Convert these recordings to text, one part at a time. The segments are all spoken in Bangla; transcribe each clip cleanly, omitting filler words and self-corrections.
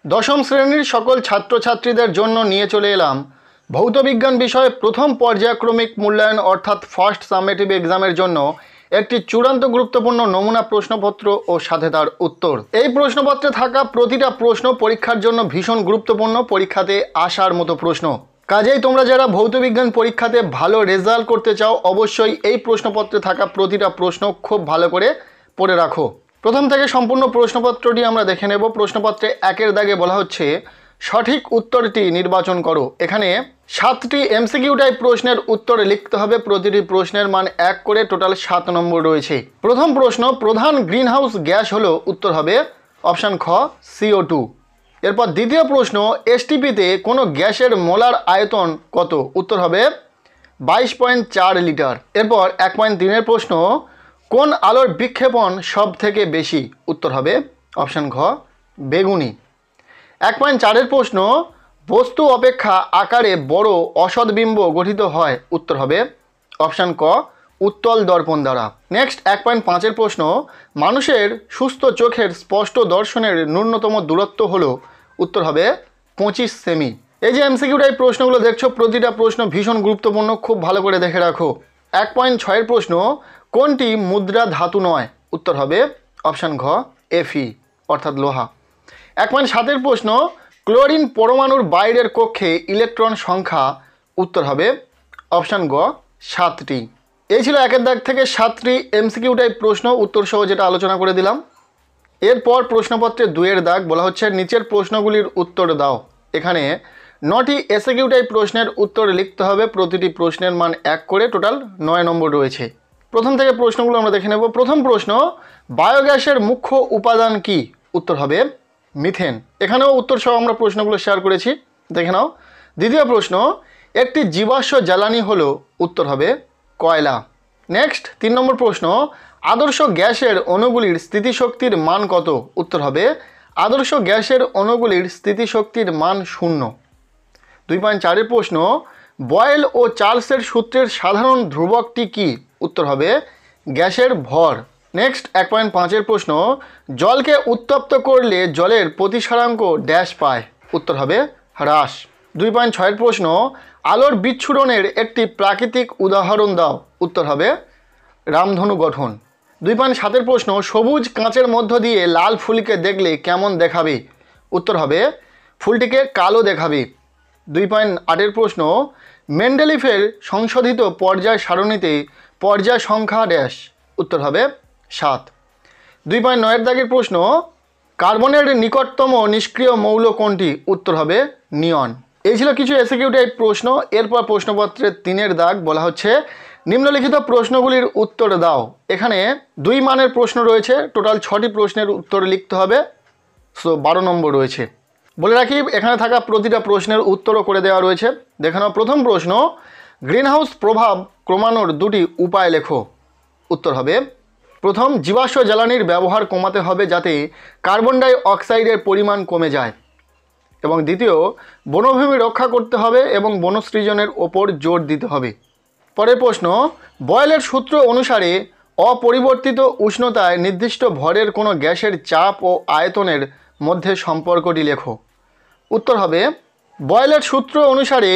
দশম শ্রেণীর সকল ছাত্রছাত্রীদের জন্য নিয়ে চলে এলাম ভৌতবিজ্ঞান বিষয়ে প্রথম পর্যায়ক্রমিক মূল্যায়ন অর্থাৎ ফার্স্ট সামেটিভ এক্সামের জন্য একটি চূড়ান্ত গুরুত্বপূর্ণ নমুনা প্রশ্নপত্র ও সাথে তার উত্তর। এই প্রশ্নপত্রে থাকা প্রতিটা প্রশ্ন পরীক্ষার জন্য ভীষণ গুরুত্বপূর্ণ, পরীক্ষাতে আসার মতো প্রশ্ন। কাজেই তোমরা যারা ভৌতবিজ্ঞান পরীক্ষাতে ভালো রেজাল্ট করতে চাও অবশ্যই এই প্রশ্নপত্রে থাকা প্রতিটা প্রশ্ন খুব ভালো করে পড়ে রাখো। প্রথম থেকে সম্পূর্ণ প্রশ্নপত্রটি আমরা দেখে নেব। প্রশ্নপত্রে একের দাগে বলা হচ্ছে সঠিক উত্তরটি নির্বাচন করো। এখানে 7টি এমসিকিউ টাইপ প্রশ্নের উত্তর লিখতে হবে। প্রতিটি প্রশ্নের মান 1 করে, টোটাল 7 নম্বর রয়েছে। প্রথম প্রশ্ন, প্রধান গ্রিনহাউস গ্যাস হলো, উত্তর হবে অপশান খ CO2। এরপর দ্বিতীয় প্রশ্ন, এসটিপিতে কোনো গ্যাসের মোলার আয়তন কত, উত্তর হবে 22.4 লিটার। এরপর 1.3-এর প্রশ্ন, কোন আলোর বিক্ষেপণ সব থেকে বেশি, উত্তর হবে অপশান ঘ বেগুনি। 1.4-এর প্রশ্ন, বস্তু অপেক্ষা আকারে বড় অসৎবিম্ব গঠিত হয়, উত্তর হবে অপশান ক উত্তল দর্পণ দ্বারা। নেক্সট 1.5-এর প্রশ্ন, মানুষের সুস্থ চোখের স্পষ্ট দর্শনের ন্যূনতম দূরত্ব হলো, উত্তর হবে 25 সেমি। এই যে এমসিকিউ টাইপ প্রশ্নগুলো দেখছো প্রতিটা প্রশ্ন ভীষণ গুরুত্বপূর্ণ, খুব ভালো করে দেখে রাখো। 1.6-এর প্রশ্ন, কোনটি মুদ্রা ধাতু নয়, উত্তর হবে অপশান ঘ Fe অর্থাৎ লোহা। 1.7-এর প্রশ্ন, ক্লোরিন পরমাণুর বাইরের কক্ষে ইলেকট্রন সংখ্যা, উত্তর হবে অপশান গ 7টি। এই ছিল একের দাগ থেকে 7টি এমসিকিউ টাইপ প্রশ্ন, উত্তর সহ যেটা আলোচনা করে দিলাম। এরপর প্রশ্নপত্রে 2-এর দাগ বলা হচ্ছে নিচের প্রশ্নগুলির উত্তর দাও। এখানে 9টি এসকিউ টাইপ প্রশ্নের উত্তর লিখতে হবে। প্রতিটি প্রশ্নের মান 1 করে, টোটাল 9 নম্বর রয়েছে। প্রথম থেকে প্রশ্নগুলো আমরা দেখে নেব। প্রথম প্রশ্ন, বায়োগ্যাসের মুখ্য উপাদান কি, উত্তর হবে মিথেন। এখানেও উত্তর সহ আমরা প্রশ্নগুলো শেয়ার করেছি, দেখে নাও। দ্বিতীয় প্রশ্ন, একটি জীবাশ্ম জ্বালানি হলো, উত্তর হবে কয়লা। নেক্সট 3 নম্বর প্রশ্ন, আদর্শ গ্যাসের অণুগুলির স্থিতিশক্তির মান কত, উত্তর হবে আদর্শ গ্যাসের অণুগুলির স্থিতিশক্তির মান 0। 2.4-এর প্রশ্ন, বয়েল ও চার্লসের সূত্রের সাধারণ ধ্রুবকটি কি, উত্তর হবে গ্যাসের ভর। নেক্সট 1.5-এর প্রশ্ন, জলকে উত্তপ্ত করলে জলের প্রতিসারাঙ্ক ড্যাশ পায়, উত্তর হবে হ্রাস। 2.6-এর প্রশ্ন, আলোর বিচ্ছুরণের একটি প্রাকৃতিক উদাহরণ দাও, উত্তর হবে রামধনু গঠন। 2.7-এর প্রশ্ন, সবুজ কাঁচের মধ্য দিয়ে লাল ফুলকে দেখলে কেমন দেখাবে, উত্তর হবে ফুলটিকে কালো দেখাবে। 2.8-এর প্রশ্ন, মেন্ডেলিফের সংশোধিত পর্যায় সারণীতে পর্যায় সংখ্যা ড্যাশ, উত্তর হবে 7। 2.9-এর দাগের প্রশ্ন, কার্বনের নিকটতম নিষ্ক্রিয় মৌল কোনটি, উত্তর হবে নিয়ন। এই ছিল কিছু এসকিউ টাইপ প্রশ্ন। এরপর প্রশ্নপত্রের 3-এর দাগ বলা হচ্ছে নিম্নলিখিত প্রশ্নগুলির উত্তর দাও। এখানে 2 মানের প্রশ্ন রয়েছে, টোটাল 6টি প্রশ্নের উত্তর লিখতে হবে, সো 12 নম্বর রয়েছে। বলে রাখি এখানে থাকা প্রতিটা প্রশ্নের উত্তরও করে দেওয়া রয়েছে। দেখে নাও। প্রথম প্রশ্ন, গ্রিনহাউস প্রভাব কমানোর 2টি উপায় লেখো, উত্তর হবে প্রথম, জীবাশ্ম জ্বালানির ব্যবহার কমাতে হবে যাতে কার্বন ডাই অক্সাইডের পরিমাণ কমে যায়, এবং দ্বিতীয়, বনভূমি রক্ষা করতে হবে এবং বনসৃজনের ওপর জোর দিতে হবে। পরের প্রশ্ন, বয়েলের সূত্র অনুসারে অপরিবর্তিত উষ্ণতায় নির্দিষ্ট ভরের কোনো গ্যাসের চাপ ও আয়তনের মধ্যে সম্পর্কটি লেখো, উত্তর হবে বয়েলের সূত্র অনুসারে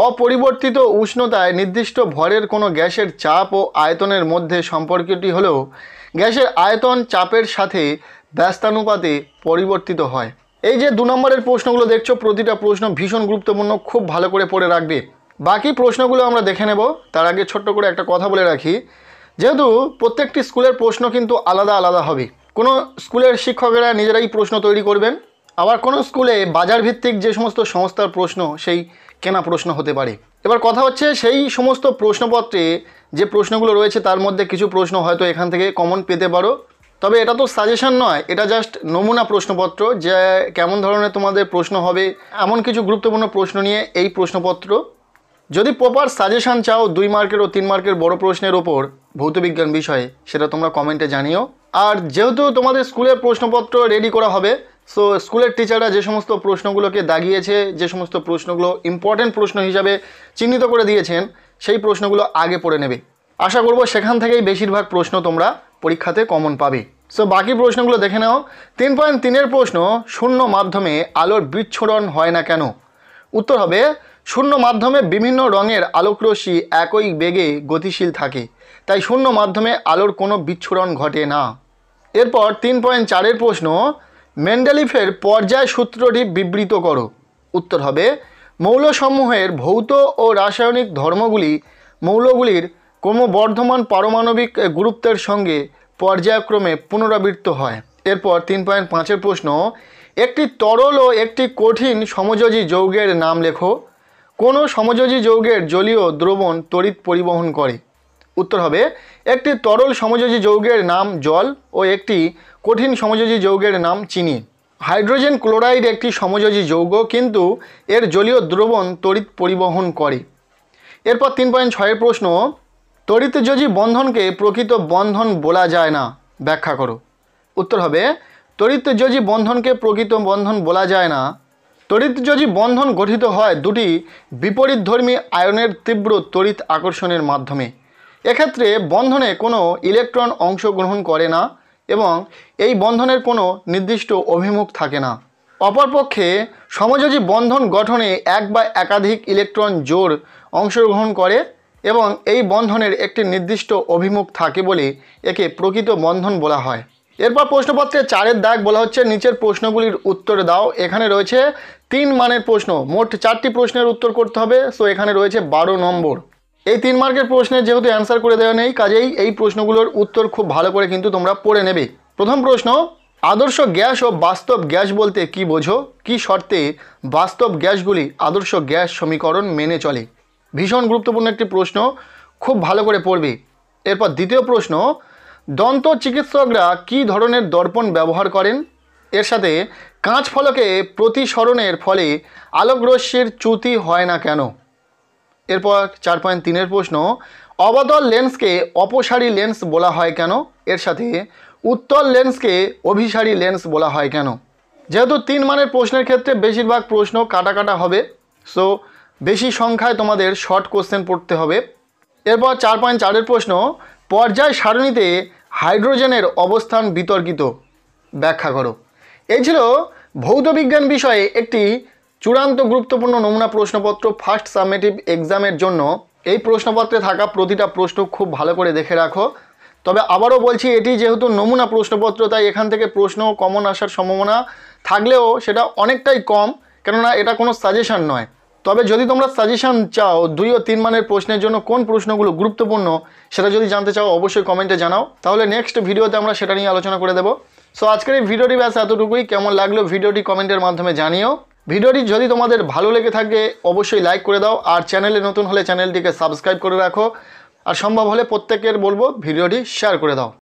অপরিবর্তিত উষ্ণতায় নির্দিষ্ট ভরের কোনো গ্যাসের চাপ ও আয়তনের মধ্যে সম্পর্কটি হলো গ্যাসের আয়তন চাপের সাথে ব্যস্তানুপাতে পরিবর্তিত হয়। এই যে 2 নম্বরের প্রশ্নগুলো দেখছো প্রতিটা প্রশ্ন ভীষণ গুরুত্বপূর্ণ, খুব ভালো করে পড়ে রাখবে। বাকি প্রশ্নগুলো আমরা দেখে নেব। তার আগে ছোট্ট করে একটা কথা বলে রাখি, যেহেতু প্রত্যেকটি স্কুলের প্রশ্ন কিন্তু আলাদা আলাদা হবে। কোনো স্কুলের শিক্ষকেরা নিজেরাই প্রশ্ন তৈরি করবেন, আবার কোনো স্কুলে বাজার ভিত্তিক যে সমস্ত সংস্থার প্রশ্ন সেই কেনা প্রশ্ন হতে পারে। এবার কথা হচ্ছে সেই সমস্ত প্রশ্নপত্রে যে প্রশ্নগুলো রয়েছে তার মধ্যে কিছু প্রশ্ন হয়তো এখান থেকে কমন পেতে পারো, তবে এটা তো সাজেশন নয়, এটা জাস্ট নমুনা প্রশ্নপত্র, যে কেমন ধরনের তোমাদের প্রশ্ন হবে এমন কিছু গুরুত্বপূর্ণ প্রশ্ন নিয়ে এই প্রশ্নপত্র। যদি প্রপার সাজেশন চাও 2 মার্কের ও 3 মার্কের বড় প্রশ্নের ওপর ভৌতবিজ্ঞান বিষয়ে, সেটা তোমরা কমেন্টে জানিও। আর যেহেতু তোমাদের স্কুলের প্রশ্নপত্র রেডি করা হবে, সো স্কুলের টিচাররা যে সমস্ত প্রশ্নগুলোকে দাগিয়েছে, যে সমস্ত প্রশ্নগুলো ইম্পর্টেন্ট প্রশ্ন হিসাবে চিহ্নিত করে দিয়েছেন, সেই প্রশ্নগুলো আগে পড়ে নেবে। আশা করব সেখান থেকেই বেশিরভাগ প্রশ্ন তোমরা পরীক্ষাতে কমন পাবে। সো বাকি প্রশ্নগুলো দেখে নাও। 3.3-এর প্রশ্ন, শূন্য মাধ্যমে আলোর বিচ্ছুরণ হয় না কেন? উত্তর হবে শূন্য মাধ্যমে বিভিন্ন রঙের আলোকরশ্মি একই বেগে গতিশীল থাকে, তাই শূন্য মাধ্যমে আলোর কোনো বিচ্ছুরণ ঘটে না। এরপর 3.4-এর প্রশ্ন, মেন্ডেলিফের পর্যায় সূত্রটি বিবৃত করো। উত্তর হবে মৌলসমূহের ভৌত ও রাসায়নিক ধর্মগুলি মৌলগুলির ক্রমবর্ধমান পারমাণবিক গুরুত্বের সঙ্গে পর্যায়ক্রমে পুনরাবৃত্ত হয়। এরপর 3.5-এর প্রশ্ন, একটি তরল ও একটি কঠিন সমযোজী যৌগের নাম লেখো। কোন সমযোজী যৌগের জলীয় দ্রবণ তড়িৎ পরিবহন করে? উত্তর হবে একটি তরল সমযোজী যৌগের নাম জল ও একটি কঠিন সমযোজী যৌগের নাম চিনি। হাইড্রোজেন ক্লোরাইড একটি সমযোজী যৌগ, কিন্তু এর জলীয় দ্রবণ তড়িৎ পরিবহন করে। এরপর 3.6-এর প্রশ্ন, তড়িৎযোজী বন্ধনকে প্রকৃত বন্ধন বলা যায় না, ব্যাখ্যা করো। উত্তর হবে তড়িৎযোজী বন্ধনকে প্রকৃত বন্ধন বলা যায় না। তড়িৎযোজী বন্ধন গঠিত হয় দুটি বিপরীতধর্মী আয়নের তীব্র তড়িৎ আকর্ষণের মাধ্যমে। এক্ষেত্রে বন্ধনে কোনো ইলেকট্রন অংশগ্রহণ করে না এবং এই বন্ধনের কোনো নির্দিষ্ট অভিমুখ থাকে না। অপরপক্ষে সমযোজী বন্ধন গঠনে এক বা একাধিক ইলেকট্রন জোড় অংশগ্রহণ করে এবং এই বন্ধনের একটি নির্দিষ্ট অভিমুখ থাকে বলে একে প্রকৃত বন্ধন বলা হয়। এরপর প্রশ্নপত্রে 4-এর দাগ বলা হচ্ছে নিচের প্রশ্নগুলির উত্তর দাও। এখানে রয়েছে 3 মানের প্রশ্ন, মোট 4টি প্রশ্নের উত্তর করতে হবে। সো এখানে রয়েছে 12 নম্বর। এই 3 মার্কের প্রশ্নের যেহেতু অ্যান্সার করে দেওয়া নেই, কাজেই এই প্রশ্নগুলোর উত্তর খুব ভালো করে কিন্তু তোমরা পড়ে নেবে। প্রথম প্রশ্ন, আদর্শ গ্যাস ও বাস্তব গ্যাস বলতে কি বোঝো? কি শর্তে বাস্তব গ্যাসগুলি আদর্শ গ্যাস সমীকরণ মেনে চলে? ভীষণ গুরুত্বপূর্ণ একটি প্রশ্ন, খুব ভালো করে পড়বে। এরপর দ্বিতীয় প্রশ্ন, দন্ত চিকিৎসকরা কী ধরনের দর্পণ ব্যবহার করেন? এর সাথে কাঁচ ফলকে প্রতিসরণের ফলে আলোকরশ্মির চ্যুতি হয় না কেন? এরপর 4.3-এর প্রশ্ন, অবতল লেন্সকে অপসারী লেন্স বলা হয় কেন? এর সাথে উত্তল লেন্সকে অভিসারী লেন্স বলা হয় কেন? যেহেতু 3 মানের প্রশ্নের ক্ষেত্রে বেশিরভাগ প্রশ্ন কাটা কাটা হবে, সো বেশি সংখ্যায় তোমাদের শর্ট কোশ্চেন পড়তে হবে। এরপর 4.4-এর প্রশ্ন, পর্যায় সারণীতে হাইড্রোজেনের অবস্থান বিতর্কিত, ব্যাখ্যা করো। এই ছিল ভৌতবিজ্ঞান বিষয়ে একটি চূড়ান্ত গুরুত্বপূর্ণ নমুনা প্রশ্নপত্র ফার্স্ট সামেটিভ এক্সামের জন্য। এই প্রশ্নপত্রে থাকা প্রতিটা প্রশ্ন খুব ভালো করে দেখে রাখো। তবে আবারও বলছি, এটি যেহেতু নমুনা প্রশ্নপত্র, তাই এখান থেকে প্রশ্ন কমন আসার সম্ভাবনা থাকলেও সেটা অনেকটাই কম, কেননা এটা কোনো সাজেশন নয়। তবে যদি তোমরা সাজেশন চাও 2 ও 3 মানের প্রশ্নের জন্য কোন প্রশ্নগুলো গুরুত্বপূর্ণ সেটা যদি জানতে চাও, অবশ্যই কমেন্টে জানাও, তাহলে নেক্সট ভিডিওতে আমরা সেটা নিয়ে আলোচনা করে দেবো। সো আজকের এই ভিডিওটি ব্যাস এতটুকুই। কেমন লাগলো ভিডিওটি কমেন্টের মাধ্যমে জানিও। ভিডিওটি যদি তোমাদের ভালো লেগে থাকে অবশ্যই লাইক করে দাও, আর চ্যানেলে নতুন হলে চ্যানেলটিকে সাবস্ক্রাইব করে রাখো, আর সম্ভব হলে প্রত্যেকের বলবো ভিডিওটি শেয়ার করে দাও।